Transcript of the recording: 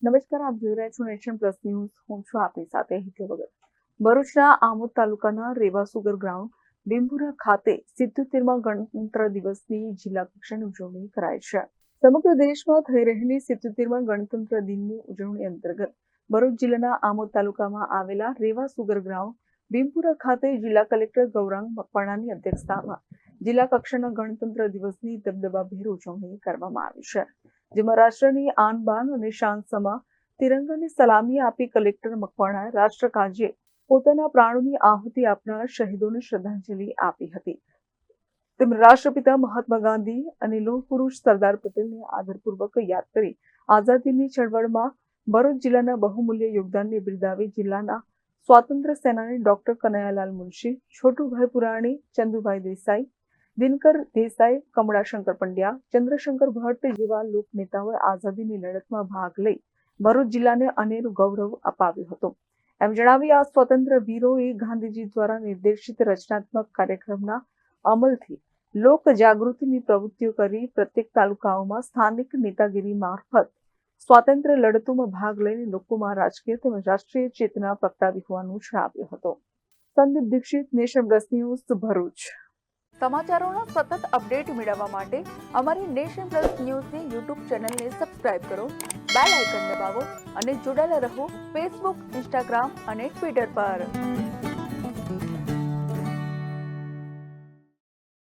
નમસ્કાર, આપ જોઈ રહ્યા છો નેશન પ્લસ ન્યૂઝ. હું છું આપની સાથે હિતલ વગર. ભરૂચના આમોદ તાલુકાના રેવા સુગર ગ્રાઉન્ડ બિંબુરા ખાતે 77મા ગણતંત્ર દિવસની જિલ્લા કક્ષાની ઉજવણી કરાઈ છે. સમગ્ર દેશમાં થઈ રહેલી 77મા ગણતંત્ર દિનની ઉજવણી અંતર્ગત ભરૂચ જિલ્લાના આમોદ તાલુકામાં આવેલા રેવા સુગર ગ્રાઉન્ડ બિંબુરા ખાતે જિલ્લા કલેક્ટર ગૌરાંગ મકવાણાની અધ્યક્ષતામાં જિલ્લા કક્ષાના ગણતંત્ર દિવસની દબદબાભેર ઉજવણી કરવામાં આવી છે, જેમાં રાષ્ટ્રની આન બાન અને શાન સમા તિરંગાને સલામી આપી કલેક્ટર મકવાણાએ રાષ્ટ્ર કાજે પોતાના પ્રાણોની આહુતિ આપનાર શહીદોને શ્રદ્ધાંજલિ આપી હતી. તેમણે રાષ્ટ્રપિતા મહાત્મા ગાંધી અને લોહ પુરુષ સરદાર પટેલને આદરપૂર્વક યાદ કરી આઝાદીની ચળવળમાં ભરૂચ જિલ્લાના બહુમૂલ્ય યોગદાનને બિરદાવી જિલ્લાના સ્વાતંત્ર્ય સેનાની ડોક્ટર કનૈયાલાલ મુનશી, છોટુભાઈ પુરાણી, ચંદુભાઈ દેસાઈ, દિનકર દેસાઈ, કમળાશંકર પંડ્યા, ચંદ્રશંકર ભટ્ટ જેવા લોક નેતાઓએ આઝાદીની લડતમાં ભાગ લઈ ભરૂચ જિલ્લાને અનેરું ગૌરવ અપાવ્યું હતું. એમ જણાવી આ સ્વતંત્ર વીરોએ ગાંધીજી દ્વારા નિર્દેશિત રચનાત્મક કાર્યક્રમના અમલથી લોક જાગૃતિની પ્રવૃત્તિઓ કરી પ્રત્યેક તાલુકાઓમાં સ્થાનિક નેતાગીરી મારફત સ્વાતંત્ર્ય લડતોમાં ભાગ લઈને લોકોમાં રાજકીય તેમજ રાષ્ટ્રીય ચેતના પ્રગટાવી હોવાનું જણાવ્યું હતું. Sandeep Dixit, nation plus news, Bharuch. સમાચારોના સતત અપડેટ મેળવવા માટે અમારી નેશન પ્લસ ન્યૂઝની યુટ્યુબ ચેનલને સબસ્ક્રાઇબ કરો, બેલ આઇકન દબાવો અને જોડાયેલા રહો ફેસબુક, ઇન્સ્ટાગ્રામ અને ટ્વિટર પર.